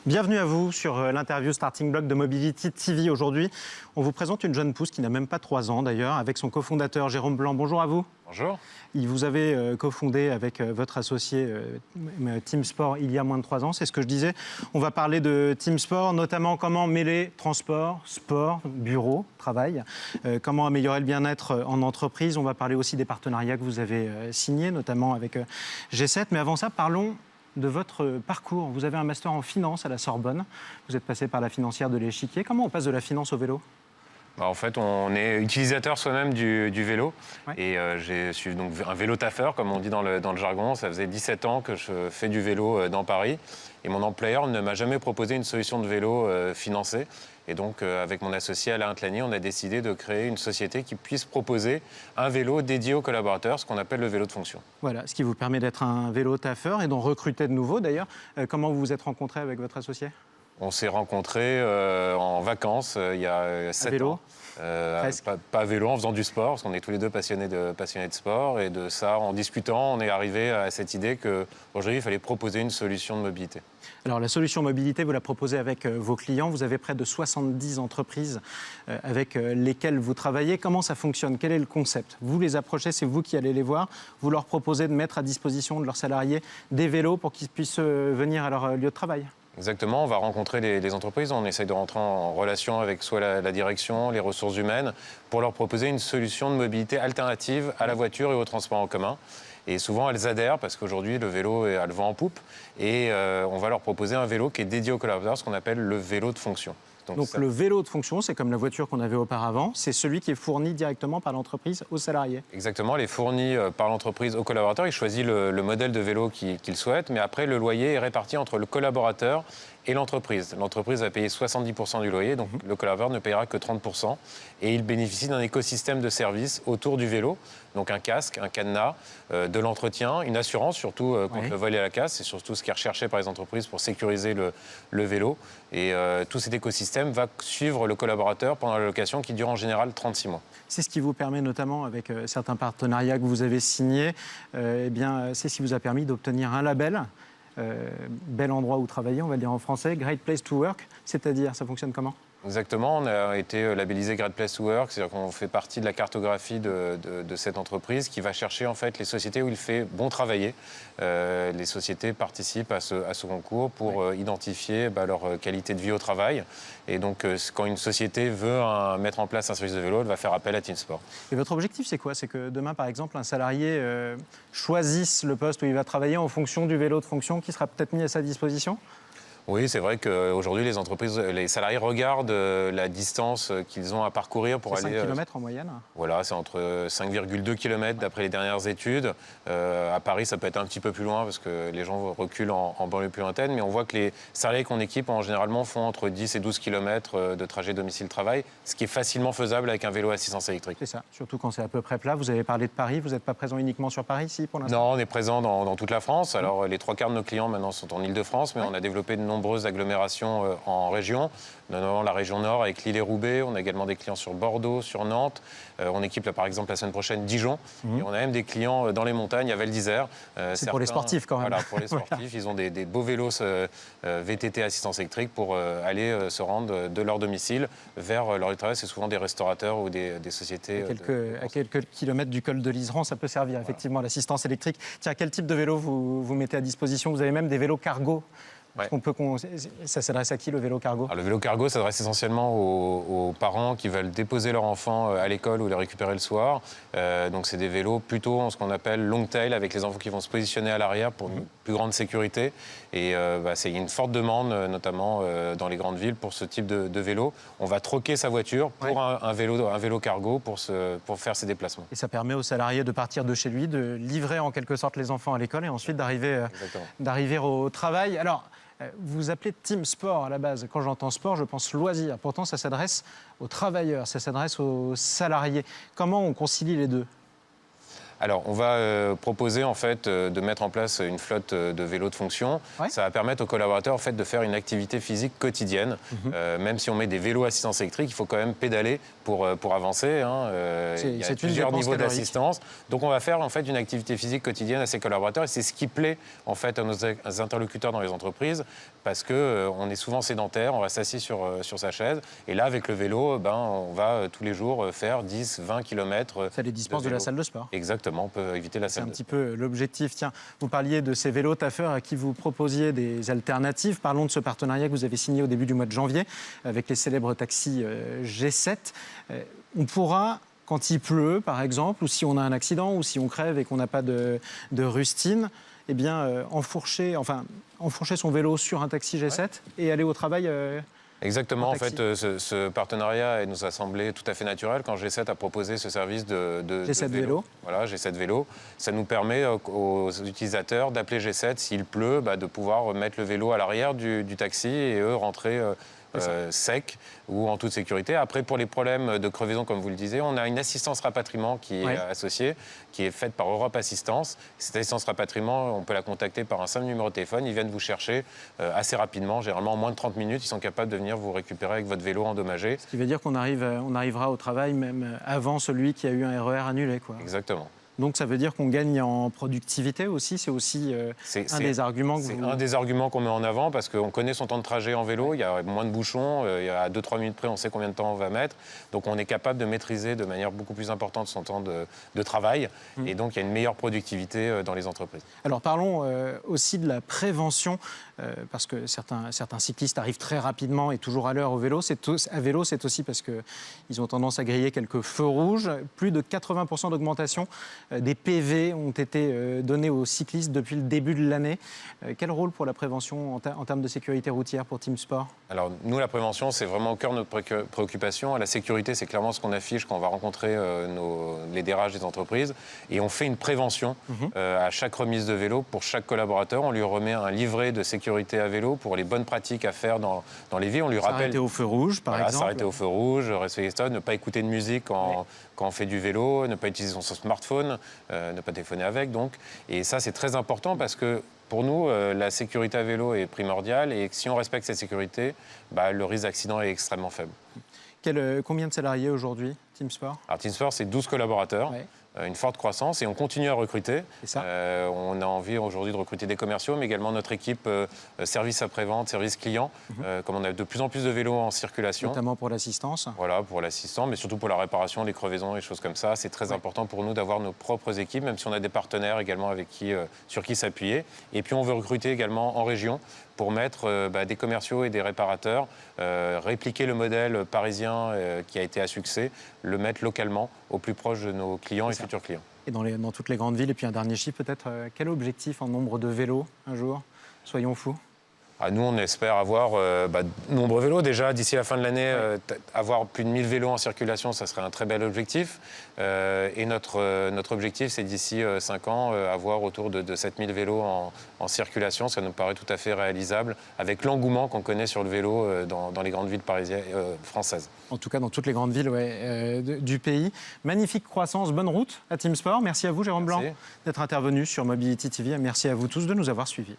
Bienvenue à vous sur l'interview Starting Block de Mobility TV. Aujourd'hui, on vous présente une jeune pousse qui n'a même pas 3 ans d'ailleurs, avec son cofondateur Jérôme Blanc. Bonjour à vous. Bonjour. Vous avez cofondé avec votre associé Team Sport il y a moins de 3 ans, c'est ce que je disais. On va parler de Team Sport, notamment comment mêler transport, sport, bureau, travail, comment améliorer le bien-être en entreprise. On va parler aussi des partenariats que vous avez signés, notamment avec G7. Mais avant ça, parlons de votre parcours. Vous avez un master en finance à la Sorbonne. Vous êtes passé par la financière de l'Échiquier. Comment on passe de la finance au vélo ? En fait, on est utilisateur soi-même du vélo. Ouais. Et je suis donc un vélo-taffeur, comme on dit dans le jargon. Ça faisait 17 ans que je fais du vélo dans Paris. Et mon employeur ne m'a jamais proposé une solution de vélo financée. Et donc, avec mon associé Alain Tlani, on a décidé de créer une société qui puisse proposer un vélo dédié aux collaborateurs, ce qu'on appelle le vélo de fonction. Voilà, ce qui vous permet d'être un vélo-taffeur et d'en recruter de nouveaux d'ailleurs. Comment vous vous êtes rencontré avec votre associé ? On s'est rencontrés en vacances il y a 7 ans. Pas à vélo, en faisant du sport, parce qu'on est tous les deux passionnés de sport. Et de ça, en discutant, on est arrivé à cette idée qu'aujourd'hui, il fallait proposer une solution de mobilité. Alors, la solution mobilité, vous la proposez avec vos clients. Vous avez près de 70 entreprises avec lesquelles vous travaillez. Comment ça fonctionne ? Quel est le concept ? Vous les approchez, c'est vous qui allez les voir. Vous leur proposez de mettre à disposition de leurs salariés des vélos pour qu'ils puissent venir à leur lieu de travail. Exactement, on va rencontrer les entreprises, on essaye de rentrer en relation avec soit la direction, les ressources humaines, pour leur proposer une solution de mobilité alternative à la voiture et au transport en commun. Et souvent, elles adhèrent parce qu'aujourd'hui, le vélo a le vent en poupe. Et on va leur proposer un vélo qui est dédié aux collaborateurs, ce qu'on appelle le vélo de fonction. Donc le vélo de fonction, c'est comme la voiture qu'on avait auparavant, c'est celui qui est fourni directement par l'entreprise aux salariés. Exactement, il est fourni par l'entreprise aux collaborateurs. Il choisit le modèle de vélo qu'il souhaite, mais après, le loyer est réparti entre le collaborateur et l'entreprise. L'entreprise va payer 70% du loyer, donc le collaborateur ne payera que 30%. Et il bénéficie d'un écosystème de services autour du vélo, donc un casque, un cadenas, de l'entretien, une assurance, surtout contre le vol et la casse. C'est surtout ce qui est recherché par les entreprises pour sécuriser le vélo. Et tout cet écosystème va suivre le collaborateur pendant la location qui dure en général 36 mois. C'est ce qui vous permet notamment, avec certains partenariats que vous avez signés, c'est ce qui vous a permis d'obtenir un label. Bel endroit où travailler, on va le dire en français, Great Place to Work, c'est-à-dire, ça fonctionne comment ? Exactement, on a été labellisé Great Place to Work, c'est-à-dire qu'on fait partie de la cartographie de cette entreprise qui va chercher en fait les sociétés où il fait bon travailler. Les sociétés participent à ce concours pour identifier leur qualité de vie au travail. Et donc, quand une société veut mettre en place un service de vélo, elle va faire appel à Team Sport. Et votre objectif, c'est quoi ? C'est que demain, par exemple, un salarié choisisse le poste où il va travailler en fonction du vélo de fonction qui sera peut-être mis à sa disposition ? Oui, c'est vrai qu'aujourd'hui, les salariés regardent la distance qu'ils ont à parcourir pour aller... 5 km en moyenne ? Voilà, c'est entre 5,2 km d'après les dernières études. À Paris, ça peut être un petit peu plus loin parce que les gens reculent en banlieue plus lointaine. Mais on voit que les salariés qu'on équipe, généralement, font entre 10 et 12 km de trajet domicile-travail, ce qui est facilement faisable avec un vélo à assistance électrique. C'est ça, surtout quand c'est à peu près plat. Vous avez parlé de Paris, vous n'êtes pas présent uniquement sur Paris, si, pour l'instant ? Non, on est présent dans toute la France. Alors, les 3 quarts de nos clients, maintenant, sont en Île-de-France, mais on a développé de nombreuses agglomérations en région, notamment la région Nord avec Lille et Roubaix. On a également des clients sur Bordeaux, sur Nantes. On équipe, là, par exemple, la semaine prochaine, Dijon. Et on a même des clients dans les montagnes, à Val d'Isère. C'est pour les sportifs, quand même. Voilà, pour les sportifs. Voilà. Ils ont des beaux vélos VTT assistance électrique pour aller se rendre de leur domicile vers leur lieu de travail. C'est souvent des restaurateurs ou des sociétés. À quelques kilomètres du col de l'Iseran, ça peut servir, voilà. Effectivement, l'assistance électrique. Tiens, quel type de vélo vous mettez à disposition ? Vous avez même des vélos cargo. Ouais. Ça s'adresse à qui, le vélo cargo ? Alors, le vélo cargo s'adresse essentiellement aux parents qui veulent déposer leur enfant à l'école ou les récupérer le soir. Donc c'est des vélos plutôt ce qu'on appelle long tail, avec les enfants qui vont se positionner à l'arrière pour une plus grande sécurité. Et c'est une forte demande, notamment dans les grandes villes, pour ce type de vélo. On va troquer sa voiture pour un vélo cargo pour faire ses déplacements. Et ça permet aux salariés de partir de chez lui, de livrer en quelque sorte les enfants à l'école et ensuite d'arriver au travail. Alors, vous appelez Team Sport à la base. Quand j'entends sport, je pense loisir. Pourtant, ça s'adresse aux travailleurs, ça s'adresse aux salariés. Comment on concilie les deux ? Alors, on va proposer en fait de mettre en place une flotte de vélos de fonction. Ouais. Ça va permettre aux collaborateurs en fait de faire une activité physique quotidienne. Même si on met des vélos à assistance électrique, il faut quand même pédaler pour avancer. Il y a plusieurs niveaux d'assistance. Donc, on va faire en fait une activité physique quotidienne à ces collaborateurs. Et c'est ce qui plaît en fait à nos interlocuteurs dans les entreprises, parce que on est souvent sédentaire, on reste assis sur sa chaise. Et là, avec le vélo, on va tous les jours faire 10, 20 km. Ça les dispense de la salle de sport. Exactement. On peut éviter la C'est salle. un petit peu l'objectif. Tiens, vous parliez de ces vélos taffeurs à qui vous proposiez des alternatives. Parlons de ce partenariat que vous avez signé au début du mois de janvier avec les célèbres taxis G7. On pourra, quand il pleut par exemple, ou si on a un accident, ou si on crève et qu'on n'a pas de rustine, eh bien, enfourcher son vélo sur un taxi G7 et aller au travail. Exactement. En fait, ce partenariat nous a semblé tout à fait naturel quand G7 a proposé ce service de G7 vélo. Voilà, G7 vélo. Ça nous permet aux utilisateurs d'appeler G7 s'il pleut, de pouvoir mettre le vélo à l'arrière du taxi et eux rentrer sec ou en toute sécurité. Après, pour les problèmes de crevaison, comme vous le disiez, on a une assistance rapatriement qui est associée, qui est faite par Europe Assistance. Cette assistance rapatriement, on peut la contacter par un simple numéro de téléphone. Ils viennent vous chercher assez rapidement, généralement en moins de 30 minutes. Ils sont capables de venir vous récupérer avec votre vélo endommagé. Ce qui veut dire qu'on arrivera au travail même avant celui qui a eu un RER annulé, quoi. Exactement. Donc ça veut dire qu'on gagne en productivité aussi. C'est aussi un des arguments que un des arguments qu'on met en avant parce qu'on connaît son temps de trajet en vélo. Il y a moins de bouchons. Il y a 2-3 minutes près, on sait combien de temps on va mettre. Donc on est capable de maîtriser de manière beaucoup plus importante son temps de travail. Et donc il y a une meilleure productivité dans les entreprises. Alors parlons aussi de la prévention parce que certains cyclistes arrivent très rapidement et toujours à l'heure au vélo. À vélo, c'est aussi parce qu'ils ont tendance à griller quelques feux rouges. Plus de 80% d'augmentation des PV ont été donnés aux cyclistes depuis le début de l'année. Quel rôle pour la prévention en termes de sécurité routière pour Team Sport ? Alors, nous, la prévention, c'est vraiment au cœur de notre préoccupation. La sécurité, c'est clairement ce qu'on affiche quand on va rencontrer les DRH des entreprises. Et on fait une prévention à chaque remise de vélo pour chaque collaborateur. On lui remet un livret de sécurité à vélo pour les bonnes pratiques à faire dans les villes. On lui rappelle... S'arrêter au feu rouge, par exemple. S'arrêter au feu rouge, respecter les stops, ne pas écouter de musique quand on fait du vélo, ne pas utiliser son smartphone, ne pas téléphoner avec. Donc. Et ça, c'est très important parce que pour nous, la sécurité à vélo est primordiale et si on respecte cette sécurité, le risque d'accident est extrêmement faible. Combien de salariés aujourd'hui, Team Sport ? Alors, Team Sport, c'est 12 collaborateurs. Ouais. Une forte croissance et on continue à recruter. On a envie aujourd'hui de recruter des commerciaux, mais également notre équipe service après-vente, service client, comme on a de plus en plus de vélos en circulation. Notamment pour l'assistance. Voilà, pour l'assistance, mais surtout pour la réparation, les crevaisons, les choses comme ça. C'est très important pour nous d'avoir nos propres équipes, même si on a des partenaires également sur qui s'appuyer. Et puis on veut recruter également en région pour mettre des commerciaux et des réparateurs, répliquer le modèle parisien qui a été à succès, le mettre localement au plus proche de nos clients et futurs clients. Et dans toutes les grandes villes, et puis un dernier chiffre peut-être, quel objectif en nombre de vélos un jour ? Soyons fous. Nous, on espère avoir de nombreux vélos. Déjà, d'ici la fin de l'année, avoir plus de 1000 vélos en circulation, ça serait un très bel objectif. Et notre objectif, c'est d'ici 5 ans, avoir autour de 7000 vélos en circulation. Ça nous paraît tout à fait réalisable, avec l'engouement qu'on connaît sur le vélo dans les grandes villes parisiennes, françaises. En tout cas, dans toutes les grandes villes du pays. Magnifique croissance, bonne route à Team Sport. Merci à vous, Jérôme Blanc, d'être intervenu sur Mobility TV. Et merci à vous tous de nous avoir suivis.